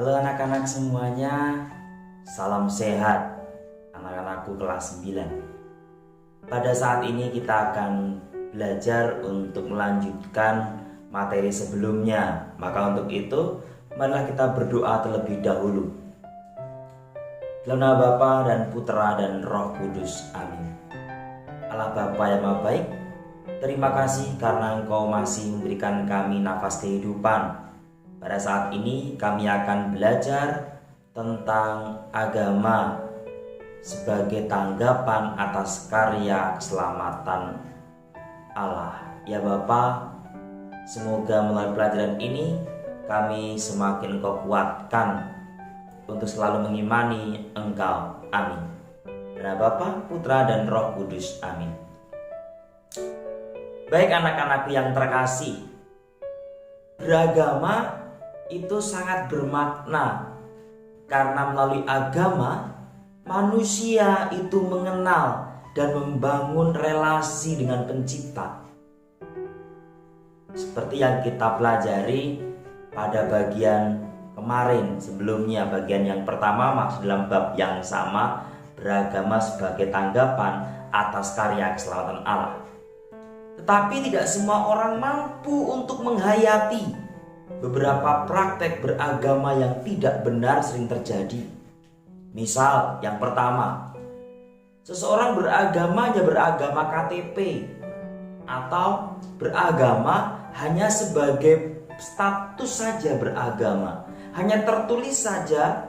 Halo anak-anak semuanya, salam sehat anak-anakku kelas 9. Pada saat ini kita akan belajar untuk melanjutkan materi sebelumnya. Maka untuk itu, marilah kita berdoa terlebih dahulu. Dalam nama Bapa dan Putra dan Roh Kudus, amin. Allah Bapa yang Maha Baik, terima kasih karena Engkau masih memberikan kami nafas kehidupan. Pada saat ini kami akan belajar tentang agama sebagai tanggapan atas karya keselamatan Allah. Ya Bapa, semoga melalui pelajaran ini kami semakin Engkau kuatkan untuk selalu mengimani Engkau. Amin. Dalam Bapa, Putra dan Roh Kudus. Amin. Baik anak-anakku yang terkasih, beragama itu sangat bermakna karena melalui agama manusia itu mengenal dan membangun relasi dengan Pencipta. Seperti yang kita pelajari pada bagian kemarin sebelumnya, bagian yang pertama masih dalam bab yang sama, beragama sebagai tanggapan atas karya keselamatan Allah. Tetapi tidak semua orang mampu untuk menghayati beberapa praktek beragama yang tidak benar sering terjadi. Misal yang pertama, seseorang beragama hanya beragama KTP atau beragama hanya sebagai status saja beragama, hanya tertulis saja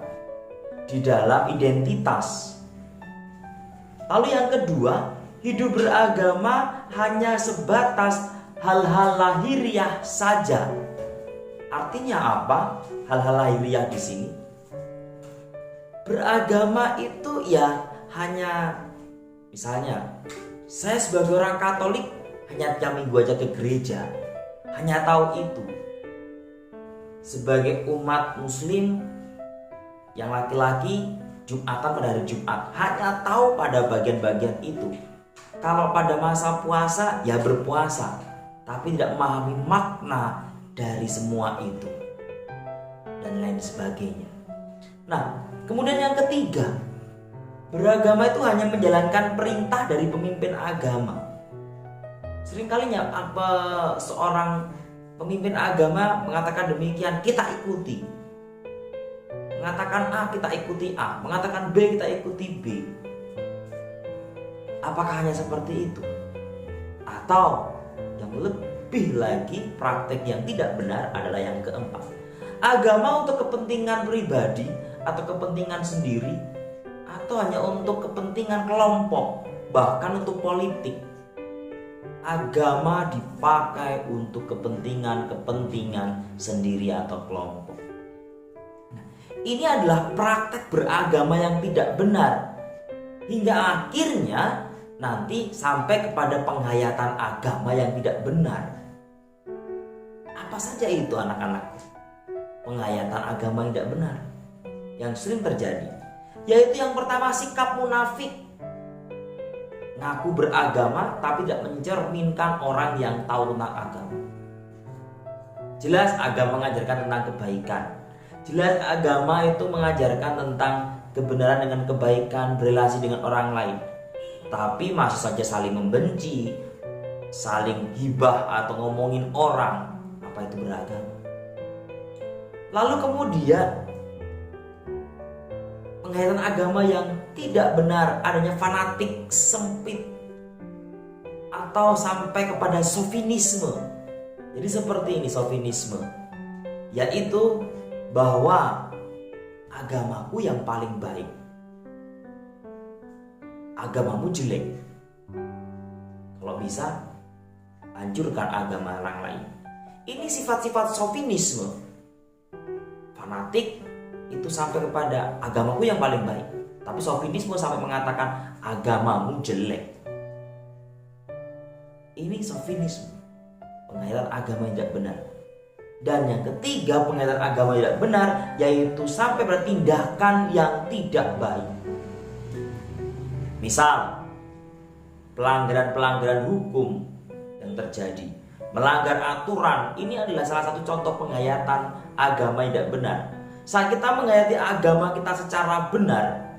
di dalam identitas. Lalu yang kedua, hidup beragama hanya sebatas hal-hal lahiriah saja. Artinya apa? Hal-hal lahiriah di sini. Beragama itu ya hanya, misalnya saya sebagai orang Katolik hanya tiap minggu aja ke gereja, hanya tahu itu. Sebagai umat Muslim yang laki-laki, Jumatan pada hari Jumat, hanya tahu pada bagian-bagian itu. Kalau pada masa puasa ya berpuasa, tapi tidak memahami makna dari semua itu dan lain sebagainya. Nah, kemudian yang ketiga, beragama itu hanya menjalankan perintah dari pemimpin agama. Seringkalinya apa seorang pemimpin agama mengatakan demikian, kita ikuti. Mengatakan A, kita ikuti A. Mengatakan B, kita ikuti B. Apakah hanya seperti itu? Atau yang lebih lagi, praktek yang tidak benar adalah yang keempat. Agama untuk kepentingan pribadi atau kepentingan sendiri, atau hanya untuk kepentingan kelompok, bahkan untuk politik. Agama dipakai untuk kepentingan sendiri atau kelompok. Nah, ini adalah praktek beragama yang tidak benar. Hingga akhirnya nanti sampai kepada penghayatan agama yang tidak benar. Apa saja itu anak-anak? Penghayatan agama yang tidak benar yang sering terjadi, yaitu yang pertama, sikap munafik. Ngaku beragama tapi tidak mencerminkan orang yang tahu tentang agama. Jelas agama mengajarkan tentang kebaikan. Jelas agama itu mengajarkan tentang kebenaran dengan kebaikan, berelasi dengan orang lain. Tapi masih saja saling membenci, saling gibah atau ngomongin orang. Apa itu beragama? Lalu kemudian penghayatan agama yang tidak benar, adanya fanatik sempit atau sampai kepada sofinisme. Jadi seperti ini sofinisme, yaitu bahwa agamaku yang paling baik, agamamu jelek. Kalau bisa, hancurkan agama orang lain. Ini sifat-sifat sofinisme. Fanatik itu sampai kepada agamaku yang paling baik, tapi sofinisme sampai mengatakan agamamu jelek. Ini sofinisme, penghayatan agama yang tidak benar. Dan yang ketiga, penghayatan agama yang tidak benar, yaitu sampai pada tindakan yang tidak baik. Misal, pelanggaran-pelanggaran hukum yang terjadi, melanggar aturan, ini adalah salah satu contoh penghayatan agama yang tidak benar. Saat kita menghayati agama kita secara benar,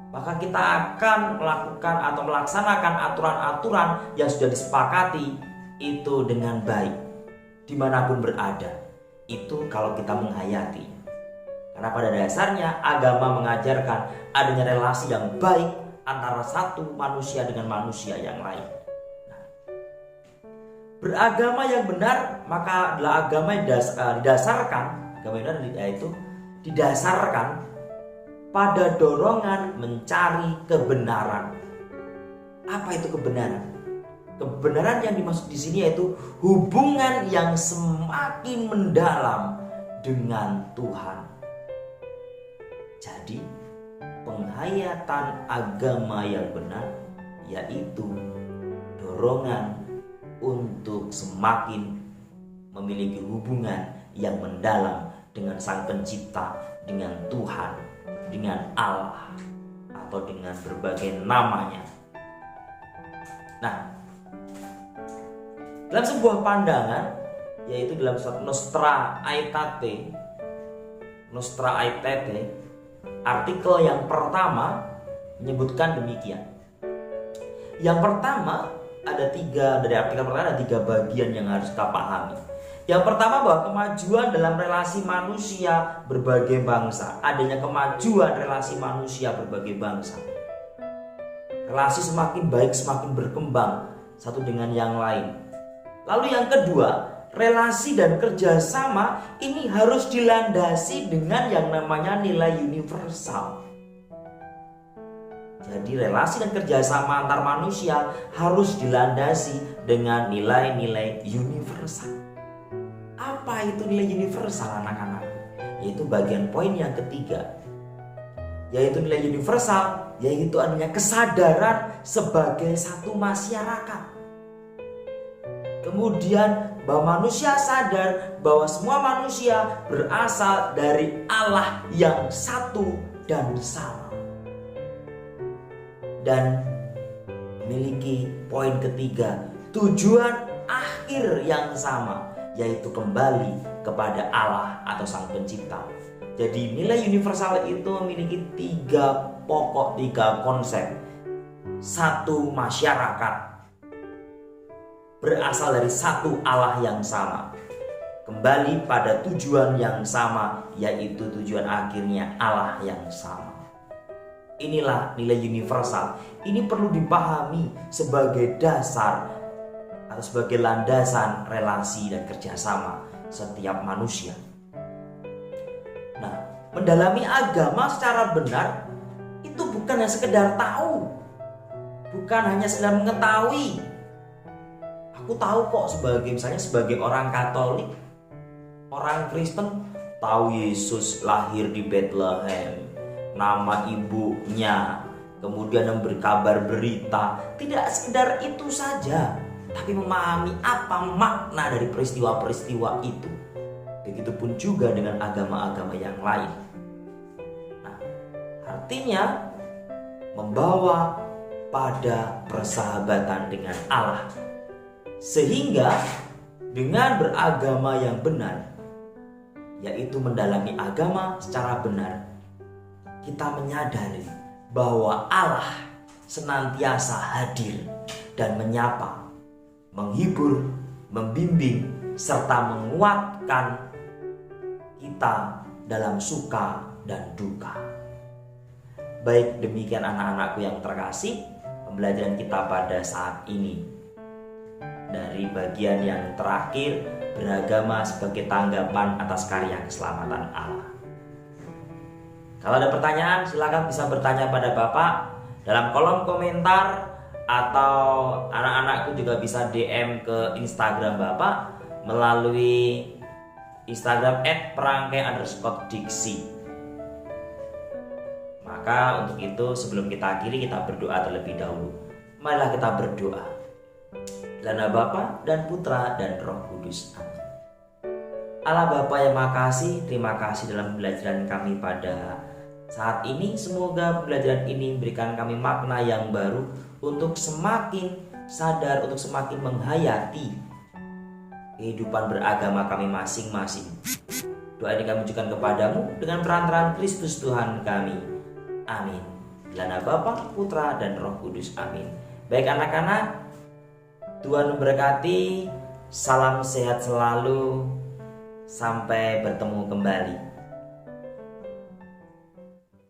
maka kita akan melakukan atau melaksanakan aturan-aturan yang sudah disepakati itu dengan baik dimanapun berada. Itu kalau kita menghayati. Karena pada dasarnya agama mengajarkan adanya relasi yang baik antara satu manusia dengan manusia yang lain. Nah, beragama yang benar maka adalah agama yang didasarkan, agama yang benar yaitu didasarkan pada dorongan mencari kebenaran. Apa itu kebenaran? Kebenaran yang dimaksud di sini yaitu hubungan yang semakin mendalam dengan Tuhan. Jadi, penghayatan agama yang benar yaitu dorongan untuk semakin memiliki hubungan yang mendalam dengan Sang Pencipta, dengan Tuhan, dengan Allah, atau dengan berbagai namanya. Nah, dalam sebuah pandangan, yaitu dalam surat Nostra Aetate, artikel yang pertama menyebutkan demikian. Yang pertama dari artikel pertama ada 3 bagian yang harus kita pahami. Yang pertama bahwa kemajuan dalam relasi manusia berbagai bangsa, adanya kemajuan relasi manusia berbagai bangsa. Relasi semakin baik, semakin berkembang satu dengan yang lain. Lalu yang kedua, relasi dan kerjasama ini harus dilandasi dengan yang namanya nilai universal. Jadi relasi dan kerjasama antar manusia harus dilandasi dengan nilai-nilai universal. Apa itu nilai universal anak-anak? Yaitu bagian poin yang ketiga. Yaitu nilai universal, yaitu adanya kesadaran sebagai satu masyarakat. Kemudian bahwa manusia sadar bahwa semua manusia berasal dari Allah yang satu dan sama. Dan memiliki poin ketiga, tujuan akhir yang sama, yaitu kembali kepada Allah atau Sang Pencipta. Jadi nilai universal itu memiliki 3 pokok, 3 konsep. Satu masyarakat, berasal dari satu Allah yang sama, kembali pada tujuan yang sama, yaitu tujuan akhirnya Allah yang sama. Inilah nilai universal. Ini perlu dipahami sebagai dasar atau sebagai landasan relasi dan kerjasama setiap manusia. Nah, mendalami agama secara benar itu bukan hanya sekedar tahu, bukan hanya sekedar mengetahui. Aku tahu kok sebagai orang Katolik, orang Kristen, tahu Yesus lahir di Bethlehem, nama ibunya, kemudian memberi kabar berita. Tidak sekedar itu saja, tapi memahami apa makna dari peristiwa-peristiwa itu. Begitupun juga dengan agama-agama yang lain. Nah, artinya membawa pada persahabatan dengan Allah. Sehingga dengan beragama yang benar, yaitu mendalami agama secara benar, kita menyadari bahwa Allah senantiasa hadir dan menyapa, menghibur, membimbing, serta menguatkan kita dalam suka dan duka. Baik demikian anak-anakku yang terkasih, pembelajaran kita pada saat ini dari bagian yang terakhir, beragama sebagai tanggapan atas karya keselamatan Allah. Kalau ada pertanyaan, silakan bisa bertanya pada Bapak dalam kolom komentar, atau anak-anakku juga bisa DM ke Instagram Bapak melalui Instagram @perangkai_diksi. Maka untuk itu sebelum kita akhiri, kita berdoa terlebih dahulu. Marilah kita berdoa. Dalam nama Bapa dan Putra dan Roh Kudus. Amin. Allah Bapa yang Maha Kasih, terima kasih dalam pembelajaran kami pada saat ini. Semoga pembelajaran ini memberikan kami makna yang baru untuk semakin sadar, untuk semakin menghayati kehidupan beragama kami masing-masing. Doa ini kami ucapkan kepadamu dengan perantaraan Kristus Tuhan kami. Amin. Dalam nama Bapa, Putra, dan Roh Kudus. Amin. Baik anak-anak, Tuhan memberkati. Salam sehat selalu. Sampai bertemu kembali.